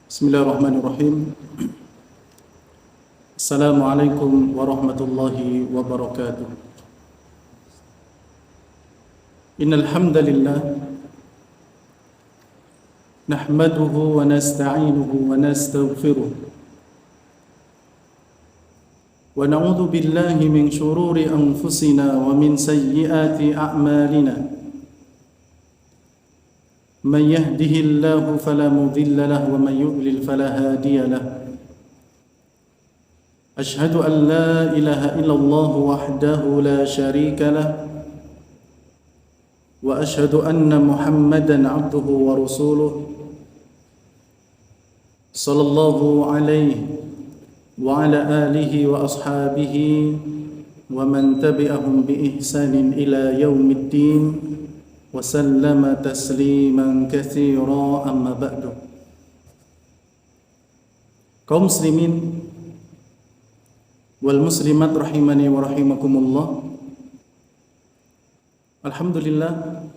Bismillahirrahmanirrahim. Assalamualaikum warahmatullahi wabarakatuh. Innal hamdalillah nahmaduhu wa nasta'inuhu wa nastaghfiruh wa na'udzu billahi min shururi anfusina wa min sayyiati a'malina. من يهده الله فلا مضل له ومن يضلل فلا هادي له أشهد أن لا إله إلا الله وحده لا شريك له وأشهد أن محمدا عبده ورسوله صلى الله عليه وعلى آله وأصحابه ومن تبعهم بإحسان إلى يوم الدين وسلم تسليما كثيرا أما بعد. Kaum muslimin wal muslimat rahimani wa rahimakumullah. Alhamdulillah,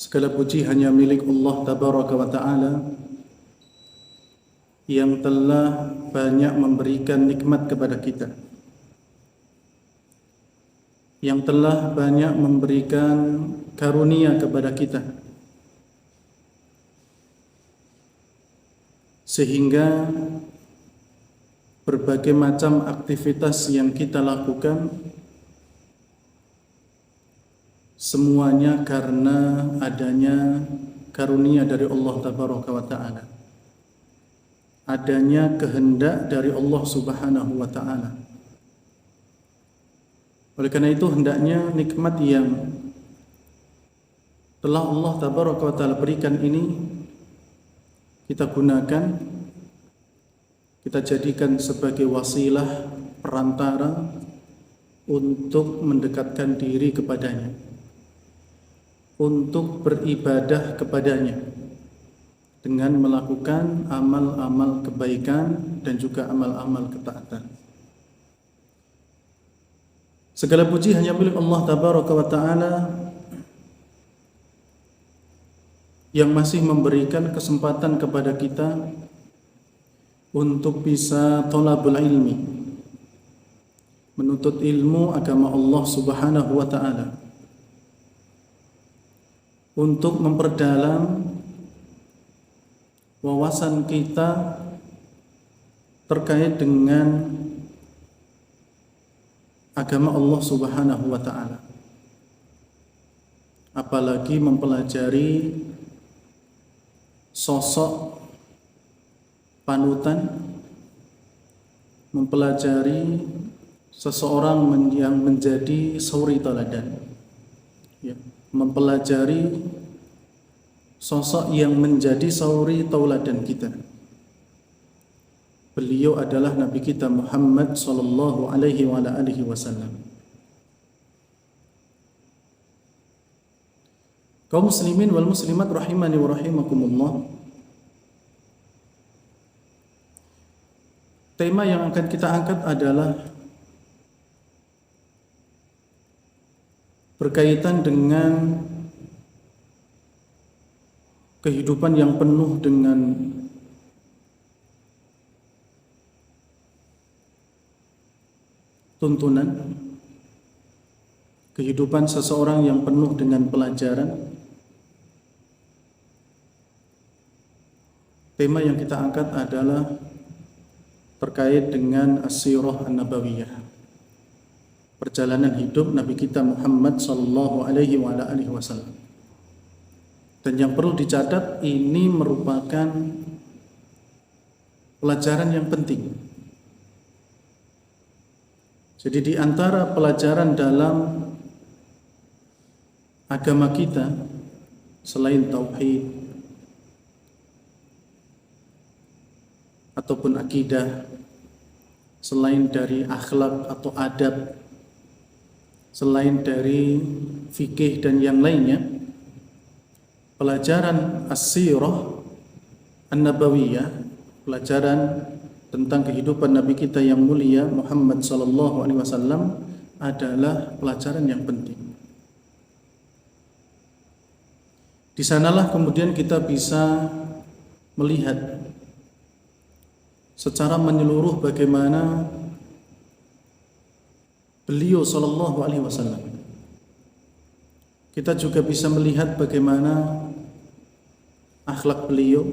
segala puji hanya milik Allah tabaraka wa ta'ala yang telah banyak memberikan nikmat kepada kita, yang telah banyak memberikan karunia kepada kita, sehingga berbagai macam aktivitas yang kita lakukan semuanya karena adanya karunia dari Allah tabaraka wa ta'ala, adanya kehendak dari Allah subhanahu wa ta'ala. Oleh karena itu hendaknya nikmat yang telah Allah tabaraka wa ta'ala berikan ini kita gunakan, kita jadikan sebagai wasilah perantara untuk mendekatkan diri kepadanya, untuk beribadah kepadanya dengan melakukan amal-amal kebaikan dan juga amal-amal ketaatan. Segala puji hanya milik Allah tabaraka wa ta'ala yang masih memberikan kesempatan kepada kita untuk bisa thalabul ilmi, menuntut ilmu agama Allah subhanahu wa ta'ala, untuk memperdalam wawasan kita terkait dengan agama Allah subhanahu wa ta'ala, apalagi mempelajari sosok panutan, mempelajari seseorang yang menjadi suri teladan, ya, mempelajari sosok yang menjadi suri tauladan kita. Beliau adalah Nabi kita Muhammad sallallahu alaihi wa alihi wasallam. Kaum muslimin wal muslimat rahimani wa rahimakumullah. Tema yang akan kita angkat adalah berkaitan dengan kehidupan yang penuh dengan tuntunan, kehidupan seseorang yang penuh dengan pelajaran. Tema yang kita angkat adalah terkait dengan as-sirah an-nabawiyah, perjalanan hidup Nabi kita Muhammad sallallahu alaihi wa alihi wasallam. Dan yang perlu dicatat, ini merupakan pelajaran yang penting. Jadi di antara pelajaran dalam agama kita selain tauhid ataupun akidah, selain dari akhlak atau adab, selain dari fikih dan yang lainnya, pelajaran as-sirah an-nabawiyah, pelajaran tentang kehidupan Nabi kita yang mulia Muhammad sallallahu alaihi wasallam adalah pelajaran yang penting. Di sanalah kemudian kita bisa melihat secara menyeluruh bagaimana beliau sallallahu alaihi wasallam. Kita juga bisa melihat bagaimana akhlak beliau,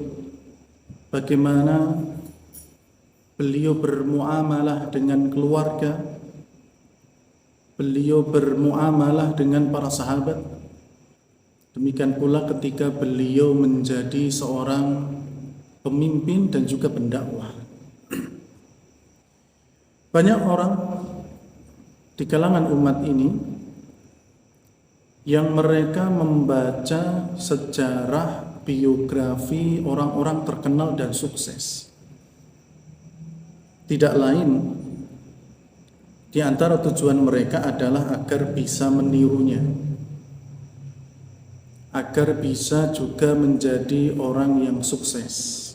bagaimana beliau bermuamalah dengan keluarga, beliau bermuamalah dengan para sahabat. Demikian pula ketika beliau menjadi seorang pemimpin dan juga pendakwah. Banyak orang di kalangan umat ini yang mereka membaca sejarah biografi orang-orang terkenal dan sukses. Tidak lain di antara tujuan mereka adalah agar bisa menirunya, agar bisa juga menjadi orang yang sukses.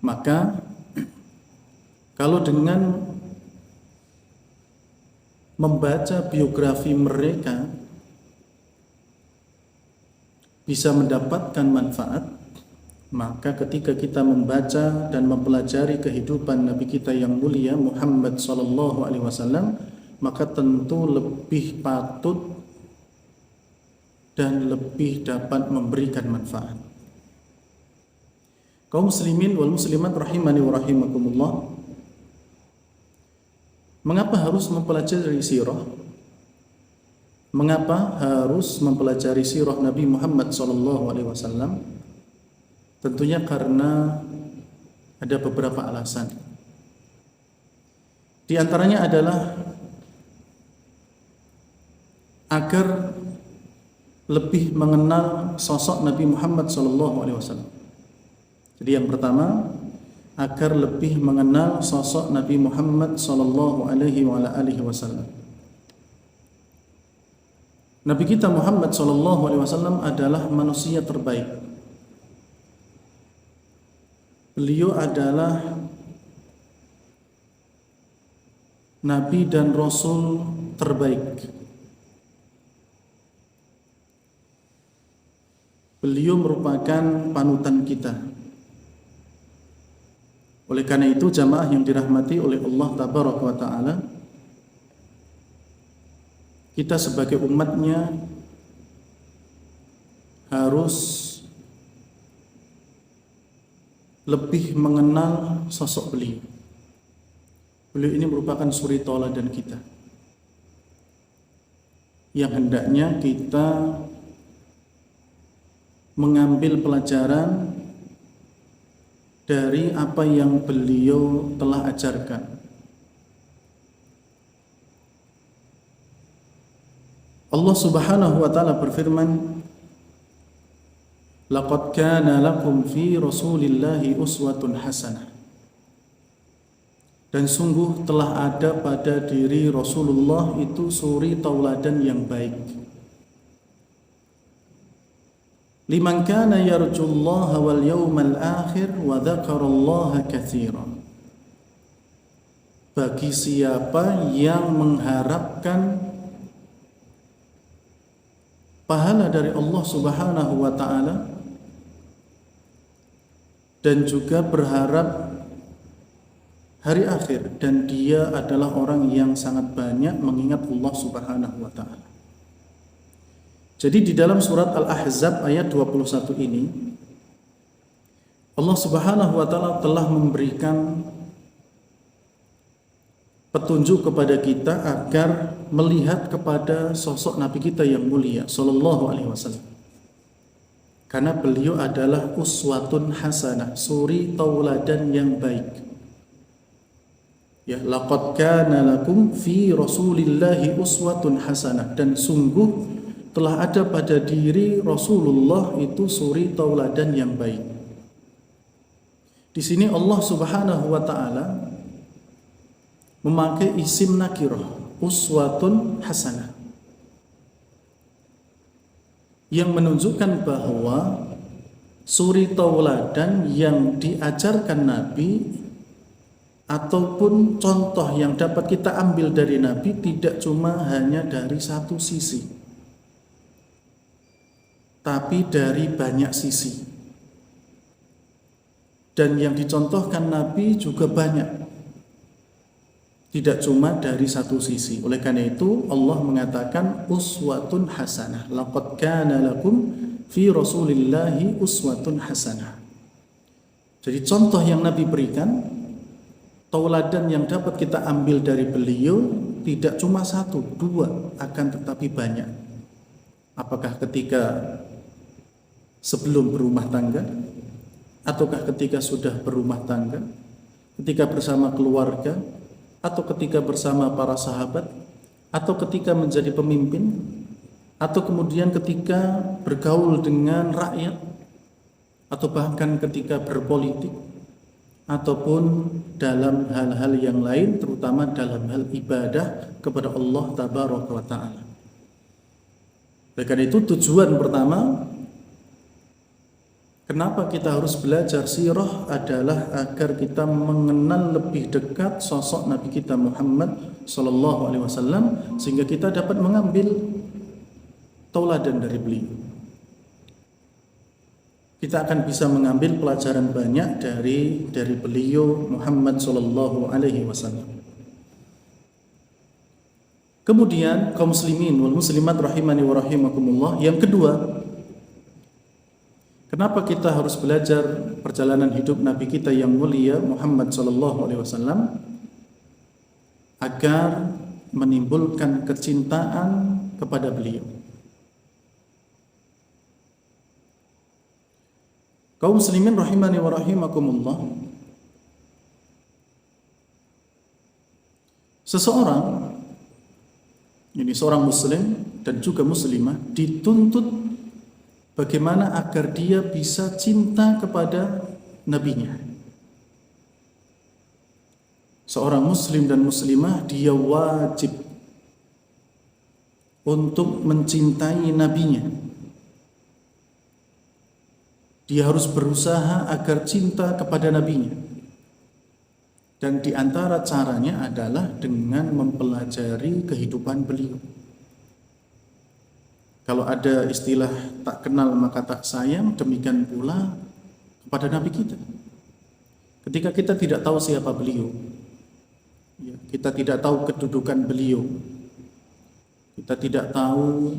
Maka kalau dengan membaca biografi mereka bisa mendapatkan manfaat, maka ketika kita membaca dan mempelajari kehidupan Nabi kita yang mulia Muhammad sallallahu alaihi wasallam, maka tentu lebih patut dan lebih dapat memberikan manfaat. Kaum muslimin wal muslimat rahimani wa rahimakumullah, mengapa harus mempelajari sirah? Mengapa harus mempelajari sirah Nabi Muhammad SAW? Tentunya karena ada beberapa alasan. Di antaranya adalah agar lebih mengenal sosok Nabi Muhammad SAW. Jadi yang pertama, agar lebih mengenal sosok Nabi Muhammad sallallahu alaihi wasallam. Nabi kita Muhammad sallallahu alaihi wasallam adalah manusia terbaik. Beliau adalah nabi dan rasul terbaik. Beliau merupakan panutan kita. Oleh karena itu jamaah yang dirahmati oleh Allah Tabaraka wa Ta'ala, kita sebagai umatnya harus lebih mengenal sosok beliau. Beliau ini merupakan suri tauladan kita, yang hendaknya kita mengambil pelajaran dari apa yang beliau telah ajarkan. Allah Subhanahu wa Ta'ala berfirman, "Laqad kana lakum fi Rasulillahi uswatun hasanah." Dan sungguh telah ada pada diri Rasulullah itu suri tauladan yang baik. Liman kana yarjullaha wal yawmal akhir wa dzakarallaha katsiran. Bagi siapa yang mengharapkan pahala dari Allah Subhanahu wa Ta'ala dan juga berharap hari akhir, dan dia adalah orang yang sangat banyak mengingat Allah Subhanahu wa Ta'ala. Jadi di dalam surat Al-Ahzab ayat 21 ini, Allah Subhanahu wa Ta'ala telah memberikan petunjuk kepada kita agar melihat kepada sosok Nabi kita yang mulia sallallahu alaihi wasallam. Karena beliau adalah uswatun hasanah, suri tauladan yang baik. Ya, laqad kana lakum fi Rasulillahi uswatun hasanah, dan sungguh telah ada pada diri Rasulullah itu suri tauladan yang baik. Di sini Allah Subhanahu wa Ta'ala memakai isim nakirah, uswatun hasanah, yang menunjukkan bahwa suri tauladan yang diajarkan Nabi ataupun contoh yang dapat kita ambil dari Nabi tidak cuma hanya dari satu sisi, tapi dari banyak sisi. Dan yang dicontohkan Nabi juga banyak, tidak cuma dari satu sisi. Oleh karena itu Allah mengatakan uswatun hasanah. Laqad kana lakum fi Rasulillahi uswatun hasanah. Jadi contoh yang Nabi berikan, tauladan yang dapat kita ambil dari beliau tidak cuma satu, dua, akan tetapi banyak. Apakah ketika sebelum berumah tangga, ataukah ketika sudah berumah tangga, ketika bersama keluarga, atau ketika bersama para sahabat, atau ketika menjadi pemimpin, atau kemudian ketika bergaul dengan rakyat, atau bahkan ketika berpolitik, ataupun dalam hal-hal yang lain, terutama dalam hal ibadah kepada Allah Tabaraka wa Ta'ala. Oleh karena itu tujuan pertama kenapa kita harus belajar sirah adalah agar kita mengenal lebih dekat sosok Nabi kita Muhammad sallallahu alaihi wasallam, sehingga kita dapat mengambil tauladan dari beliau. Kita akan bisa mengambil pelajaran banyak dari beliau Muhammad sallallahu alaihi wasallam. Kemudian kaum muslimin wal muslimat rahimani wa rahimakumullah, yang kedua, kenapa kita harus belajar perjalanan hidup Nabi kita yang mulia Muhammad sallallahu alaihi wasallam? Agar menimbulkan kecintaan kepada beliau. Kaum muslimin rahimani wa rahimakumullah, seseorang, ini seorang muslim dan juga muslimah, dituntut bagaimana agar dia bisa cinta kepada nabinya. Seorang muslim dan muslimah, dia wajib untuk mencintai nabinya. Dia harus berusaha agar cinta kepada nabinya. Dan di antara caranya adalah dengan mempelajari kehidupan beliau. Kalau ada istilah tak kenal maka tak sayang, demikian pula kepada Nabi kita. Ketika kita tidak tahu siapa beliau, kita tidak tahu kedudukan beliau, kita tidak tahu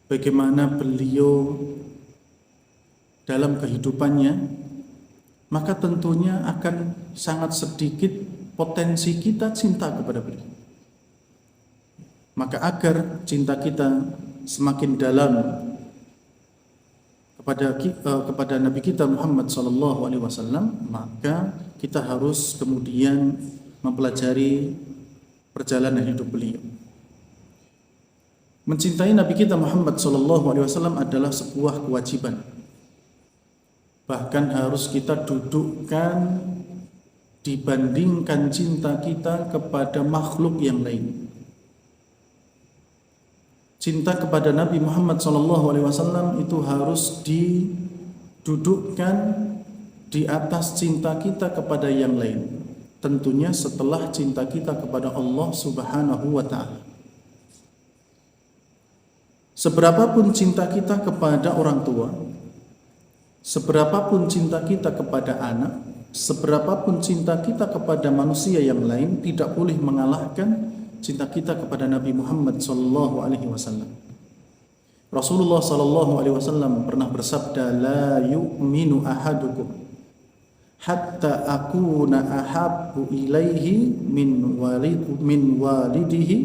bagaimana beliau dalam kehidupannya, maka tentunya akan sangat sedikit potensi kita cinta kepada beliau. Maka agar cinta kita semakin dalam kepada Nabi kita Muhammad sallallahu alaihi wasallam, maka kita harus kemudian mempelajari perjalanan hidup beliau. Mencintai Nabi kita Muhammad sallallahu alaihi wasallam adalah sebuah kewajiban. Bahkan harus kita dudukkan dibandingkan cinta kita kepada makhluk yang lain. Cinta kepada Nabi Muhammad SAW itu harus didudukkan di atas cinta kita kepada yang lain. Tentunya setelah cinta kita kepada Allah Subhanahu wa Ta'ala. Seberapapun cinta kita kepada orang tua, seberapapun cinta kita kepada anak, seberapapun cinta kita kepada manusia yang lain, tidak boleh mengalahkan cinta kita kepada Nabi Muhammad sallallahu alaihi wasallam. Rasulullah sallallahu alaihi wasallam pernah bersabda, "La yu'minu ahadukum hatta akuna ahabbu ilaihi min walidihi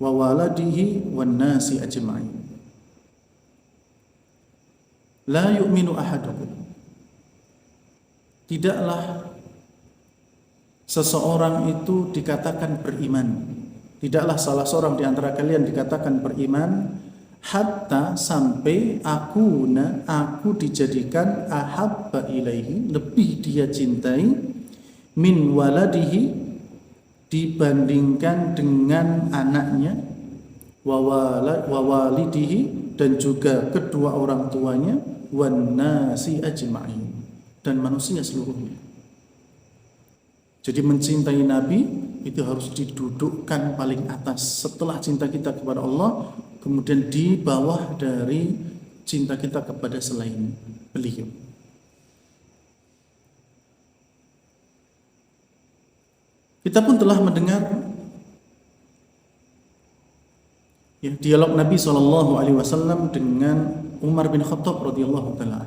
wa waladihi wan nasi ajma'in." La yu'minu ahadukum. Tidaklah seseorang itu dikatakan beriman. Tidaklah salah seorang di antara kalian dikatakan beriman hatta sampai aku dijadikan ahabba ilaihi, lebih dia cintai, min waladihi, dibandingkan dengan anaknya, wa walidihi, dan juga kedua orang tuanya, wan nasi ajma'in, dan manusia seluruhnya. Jadi mencintai Nabi itu harus didudukkan paling atas setelah cinta kita kepada Allah, kemudian di bawah dari cinta kita kepada selain beliau. Kita pun telah mendengar ya, dialog Nabi SAW dengan Umar bin Khattab radhiyallahu taala.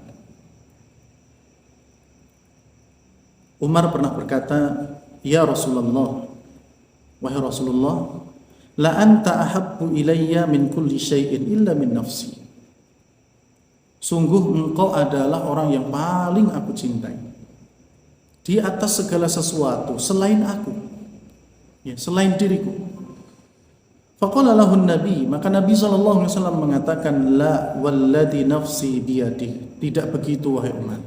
Umar pernah berkata, "Ya Rasulullah, wahai Rasulullah, la anta ahabbu ilayya min kulli syai'in illa min nafsi." Sungguh engkau adalah orang yang paling aku cintai di atas segala sesuatu selain aku, ya, selain diriku. Faqala lahu Nabi, maka Nabi SAW mengatakan, la walladhi nafsi biyadih, tidak begitu wahai Umar,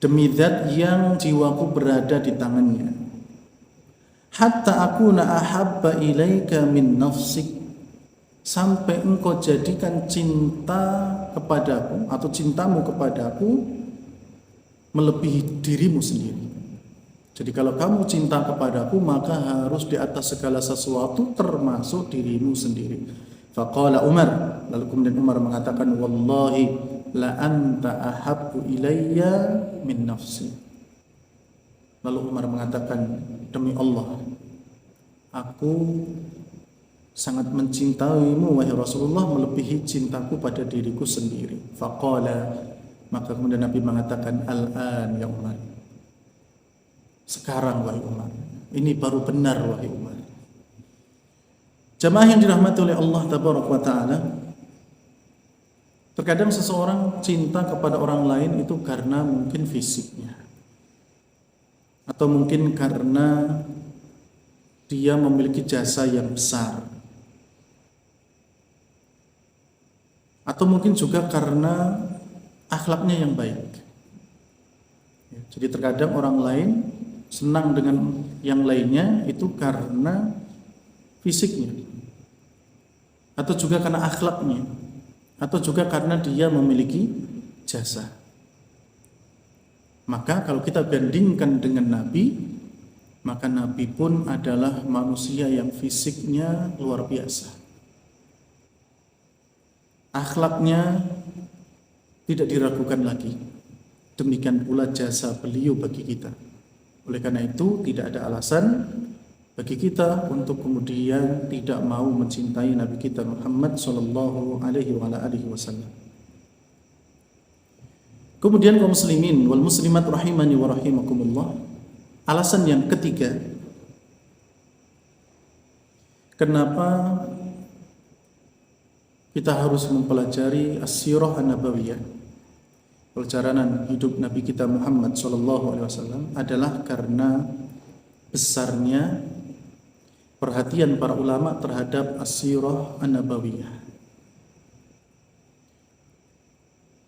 demi zat yang jiwaku berada di tangannya, hatta akuna ahabba ilaika min nafsik, sampai engkau jadikan cinta kepadaku atau cintamu kepadaku melebihi dirimu sendiri. Jadi kalau kamu cinta kepadaku, maka harus di atas segala sesuatu termasuk dirimu sendiri. Faqala Umar, lalu kemudian Umar mengatakan, wallahi la anta ahabbu ilayya min nafsi. Lalu Umar mengatakan, demi Allah, aku sangat mencintaimu wahai Rasulullah melebihi cintaku pada diriku sendiri. Faqala, maka kemudian Nabi mengatakan, al-an ya Umar, sekarang wahai Umar, ini baru benar wahai Umar. Jamaah yang dirahmati oleh Allah tabaraka wa taala, terkadang seseorang cinta kepada orang lain itu karena mungkin fisiknya, atau mungkin karena dia memiliki jasa yang besar, atau mungkin juga karena akhlaknya yang baik. Jadi terkadang orang lain senang dengan yang lainnya itu karena fisiknya, atau juga karena akhlaknya, atau juga karena dia memiliki jasa. Maka kalau kita bandingkan dengan Nabi, maka Nabi pun adalah manusia yang fisiknya luar biasa, akhlaknya tidak diragukan lagi. Demikian pula jasa beliau bagi kita. Oleh karena itu tidak ada alasan bagi kita untuk kemudian tidak mau mencintai Nabi kita Muhammad sallallahu alaihi wasallam. Kemudian kaum muslimin wal muslimat rahimani wa rahimakumullah, alasan yang ketiga kenapa kita harus mempelajari as-sirah an-nabawiyah, perjalanan hidup Nabi kita Muhammad SAW, adalah karena besarnya perhatian para ulama terhadap as-sirah an-nabawiyah.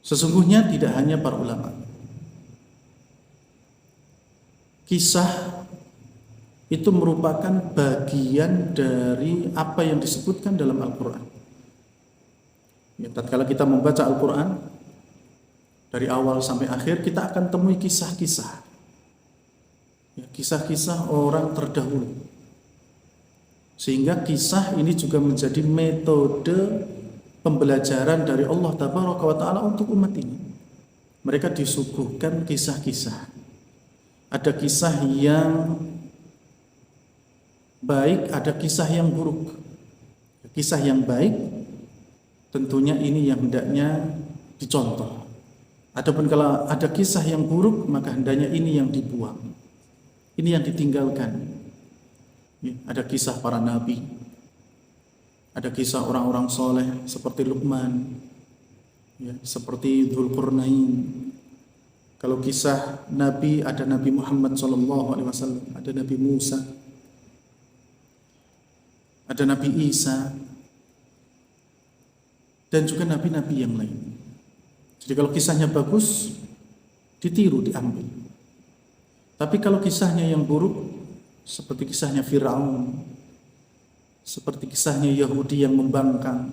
Sesungguhnya tidak hanya para ulama, kisah itu merupakan bagian dari apa yang disebutkan dalam Al-Quran. Ya, tatkala kita membaca Al-Quran dari awal sampai akhir, kita akan temui kisah-kisah, ya, kisah-kisah orang terdahulu, sehingga kisah ini juga menjadi metode pembelajaran dari Allah Tabaraka wa Ta'ala untuk umat ini. Mereka disuguhkan kisah-kisah. Ada kisah yang baik, ada kisah yang buruk. Kisah yang baik tentunya ini yang hendaknya dicontoh. Adapun kalau ada kisah yang buruk, maka hendaknya ini yang dibuang, ini yang ditinggalkan. Ada kisah para nabi, ada kisah orang-orang soleh seperti Luqman, ya, seperti Dzulqarnain. Kalau kisah nabi, ada Nabi Muhammad SAW, ada Nabi Musa, ada Nabi Isa, dan juga nabi-nabi yang lain. Jadi kalau kisahnya bagus, ditiru, diambil. Tapi kalau kisahnya yang buruk, seperti kisahnya Fir'aun, seperti kisahnya Yahudi yang membangkang,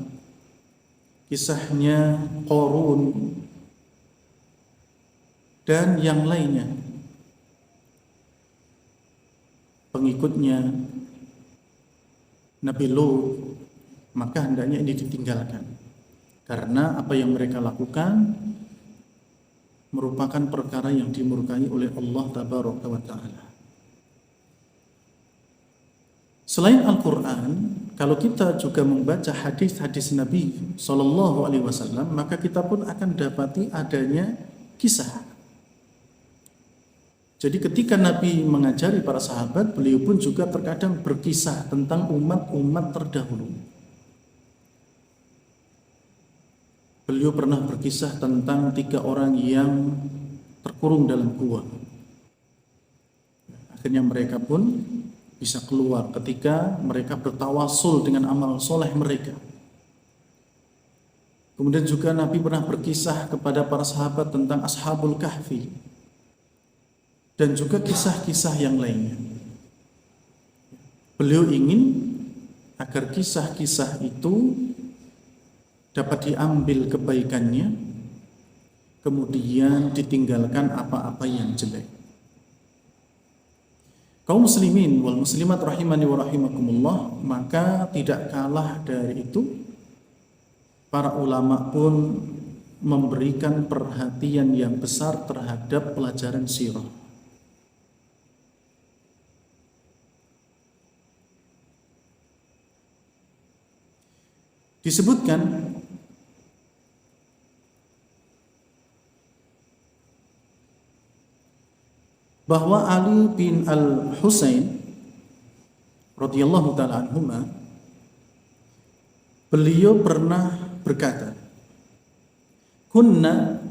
kisahnya Qarun, dan yang lainnya, pengikutnya Nabi Lut, maka hendaknya ini ditinggalkan. Karena apa yang mereka lakukan merupakan perkara yang dimurkai oleh Allah Tabaraka wa Ta'ala. Selain Al-Quran, kalau kita juga membaca hadis-hadis Nabi Shallallahu Alaihi Wasallam, maka kita pun akan dapati adanya kisah. Jadi ketika Nabi mengajari para sahabat, beliau pun juga terkadang berkisah tentang umat-umat terdahulu. Beliau pernah berkisah tentang 3 orang yang terkurung dalam gua. Akhirnya mereka pun bisa keluar ketika mereka bertawasul dengan amal soleh mereka. Kemudian juga Nabi pernah berkisah kepada para sahabat tentang Ashabul Kahfi dan juga kisah-kisah yang lainnya. Beliau ingin agar kisah-kisah itu dapat diambil kebaikannya, kemudian ditinggalkan apa-apa yang jelek. Kaum muslimin wal muslimat rahimani wa rahimakumullah, maka tidak kalah dari itu, para ulama pun memberikan perhatian yang besar terhadap pelajaran sirah. Disebutkan bahwa Ali bin Al-Husain radhiyallahu ta'ala anhuma, beliau pernah berkata, kunna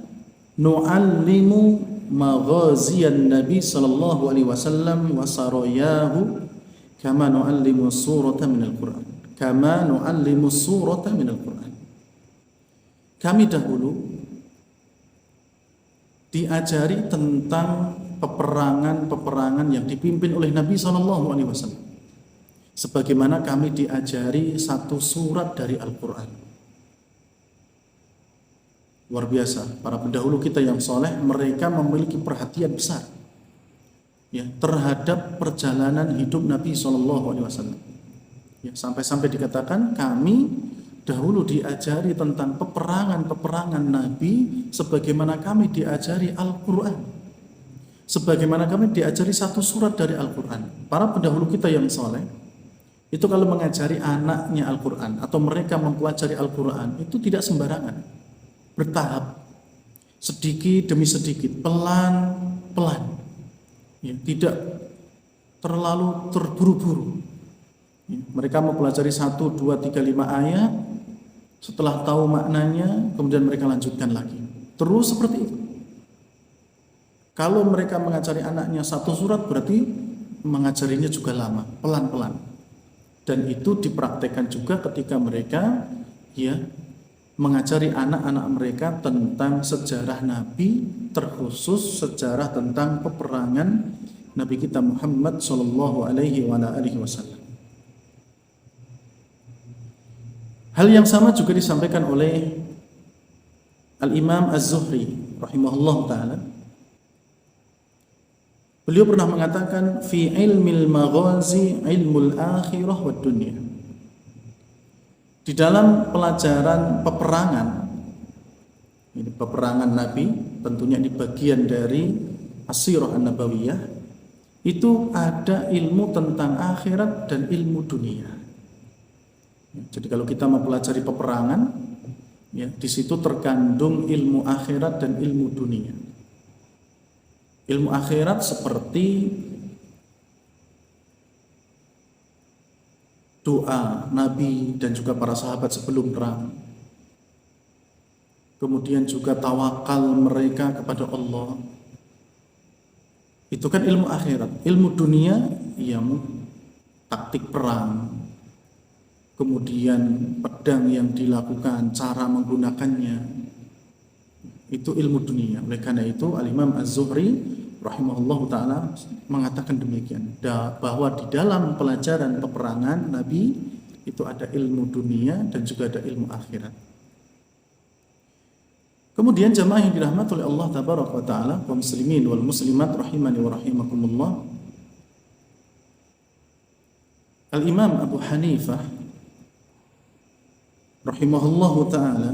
nu'allimu maghaziyan Nabi sallallahu alaihi wasallam wa sarayahu kama nu'allimu surata minal Qur'an, kama nu'allimu surata minal Qur'an. Kami dahulu diajari tentang peperangan-peperangan yang dipimpin oleh Nabi SAW, sebagaimana kami diajari satu surat dari Al-Quran. Luar biasa, para pendahulu kita yang soleh, mereka memiliki perhatian besar ya terhadap perjalanan hidup Nabi SAW. Ya, sampai-sampai dikatakan kami dahulu diajari tentang peperangan-peperangan Nabi sebagaimana kami diajari Al-Quran, sebagaimana kami diajari satu surat dari Al-Quran. Para pendahulu kita yang soleh itu kalau mengajari anaknya Al-Quran atau mereka mempelajari Al-Quran itu tidak sembarangan, bertahap, sedikit demi sedikit, pelan-pelan ya, tidak terlalu terburu-buru ya. Mereka mempelajari 1, 2, 3, 5 ayat, setelah tahu maknanya kemudian mereka lanjutkan lagi, terus seperti itu. Kalau mereka mengajari anaknya satu surat, berarti mengajarinya juga lama, pelan-pelan. Dan itu dipraktekkan juga ketika mereka ya mengajari anak-anak mereka tentang sejarah Nabi, terkhusus sejarah tentang peperangan Nabi kita Muhammad sallallahu alaihi wasallam. Hal yang sama juga disampaikan oleh Al-Imam Az-Zuhri rahimahullah ta'ala. Beliau pernah mengatakan fi ilmil maghazi ilmul akhirah wad dunya. Di dalam pelajaran peperangan, ini peperangan Nabi, tentunya ini bagian dari as-sirah an-nabawiyah, itu ada ilmu tentang akhirat dan ilmu dunia. Jadi kalau kita mempelajari peperangan, ya, di situ terkandung ilmu akhirat dan ilmu dunia. Ilmu akhirat seperti doa Nabi dan juga para sahabat sebelum perang. Kemudian juga tawakal mereka kepada Allah. Itu kan ilmu akhirat. Ilmu dunia, ya, taktik perang. Kemudian pedang yang dilakukan, cara menggunakannya. Itu ilmu dunia. Oleh karena itu Al-Imam Az-Zuhri rahimahullahu ta'ala mengatakan demikian, bahwa di dalam pelajaran peperangan Nabi itu ada ilmu dunia dan juga ada ilmu akhirat. Kemudian jamaah yang dirahmati oleh Allah tabaraka wa ta'ala, kaum muslimin wal muslimat rahimani wa rahimakumullah, Al-Imam Abu Hanifah rahimahullahu ta'ala,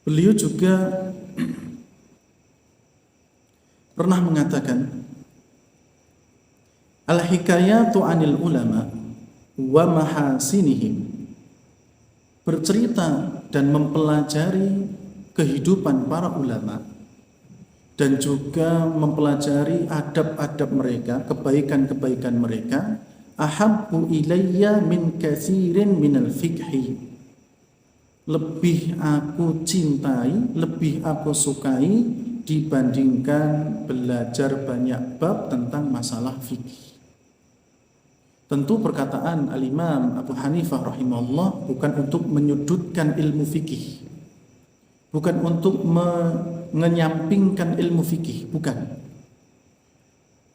beliau juga pernah mengatakan Al-hikayatu 'anil ulama wa mahasinihim, bercerita dan mempelajari kehidupan para ulama dan juga mempelajari adab-adab mereka, kebaikan-kebaikan mereka, ahabbu ilayya min katsirin minal fiqhi, lebih aku cintai, lebih aku sukai dibandingkan belajar banyak bab tentang masalah fikih. Tentu perkataan Al-Imam Abu Hanifah rahimahullah bukan untuk menyudutkan ilmu fikih, bukan untuk menyampingkan ilmu fikih, bukan.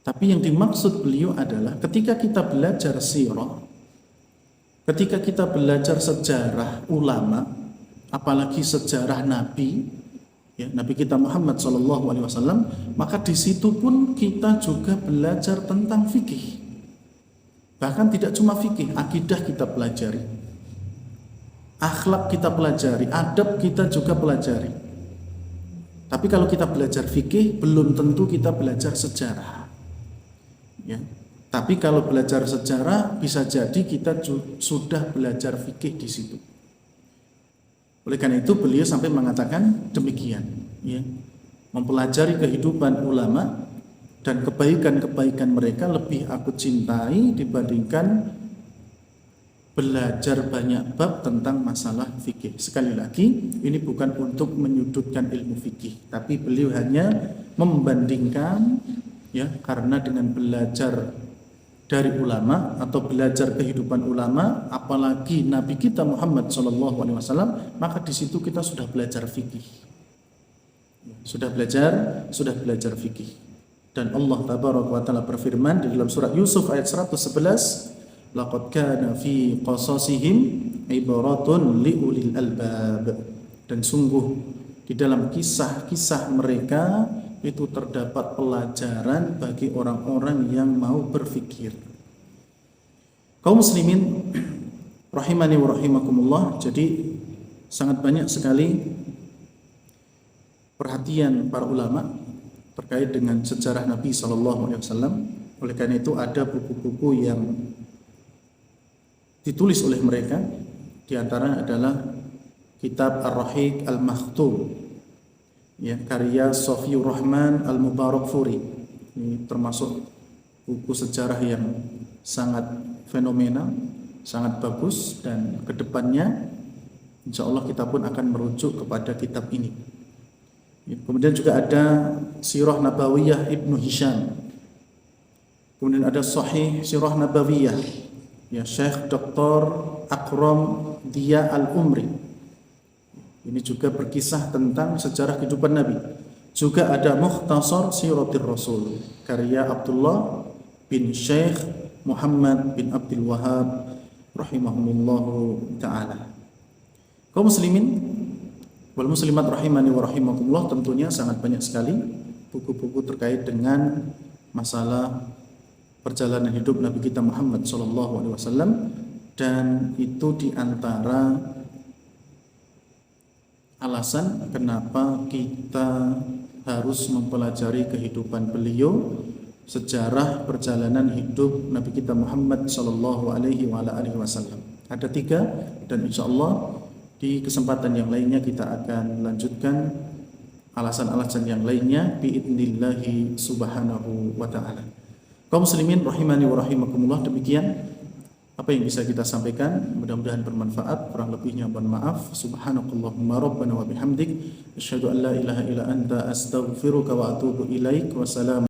Tapi yang dimaksud beliau adalah ketika kita belajar sirah, ketika kita belajar sejarah ulama, apalagi sejarah Nabi, ya, Nabi kita Muhammad SAW, maka di situ pun kita juga belajar tentang fikih. Bahkan tidak cuma fikih, akidah kita pelajari, akhlak kita pelajari, adab kita juga pelajari. Tapi kalau kita belajar fikih, belum tentu kita belajar sejarah. Ya. Tapi kalau belajar sejarah, bisa jadi kita sudah belajar fikih di situ. Oleh karena itu beliau sampai mengatakan demikian, ya. Mempelajari kehidupan ulama dan kebaikan-kebaikan mereka lebih aku cintai dibandingkan belajar banyak bab tentang masalah fikih. Sekali lagi, ini bukan untuk menyudutkan ilmu fikih, tapi beliau hanya membandingkan, ya, karena dengan belajar dari ulama atau belajar kehidupan ulama, apalagi Nabi kita Muhammad SAW, maka di situ kita sudah belajar fikih, sudah belajar fikih. Dan Allah tabaraka wa taala berfirman di dalam surat Yusuf ayat 111, laqad kana fi qasasihim ibaratun liulil albab, dan sungguh di dalam kisah-kisah mereka itu terdapat pelajaran bagi orang-orang yang mau berfikir. Kaum muslimin rahimani wa rahimakumullah, jadi sangat banyak sekali perhatian para ulama terkait dengan sejarah Nabi SAW. Oleh karena itu ada buku-buku yang ditulis oleh mereka. Di antara adalah kitab Ar-Rahiq Al-Makhtum, ya, karya Sofiur Rahman Al-Mubarakfuri. Ini termasuk buku sejarah yang sangat fenomenal, sangat bagus, dan kedepannya insya Allah kita pun akan merujuk kepada kitab ini. Kemudian juga ada Sirah Nabawiyah Ibnu Hisham. Kemudian ada Sahih Sirah Nabawiyah, ya, Syekh Dr. Akram Dia Al-Umri. Ini juga berkisah tentang sejarah kehidupan Nabi. Juga ada Mukhtasar Siratir Rasul, karya Abdullah bin Syekh Muhammad bin Abdul Wahab rahimahumullahu ta'ala. Kaum muslimin wal muslimat rahimani wa rahimakumullah, tentunya sangat banyak sekali buku-buku terkait dengan masalah perjalanan hidup Nabi kita Muhammad SAW, dan itu diantara alasan kenapa kita harus mempelajari kehidupan beliau, sejarah perjalanan hidup Nabi kita Muhammad SAW. Ada 3, dan insya Allah di kesempatan yang lainnya kita akan lanjutkan alasan-alasan yang lainnya biidnillahi subhanahu wa ta'ala. Kaum muslimin rahimani wa rahimakumullah, demikian apa yang bisa kita sampaikan, mudah-mudahan bermanfaat. Kurang lebihnya mohon maaf. Subhanakallahumma rabbana wa bihamdik, asyhadu an la ilaha illa anta astaghfiruka wa atubu ilaik. Wassalamu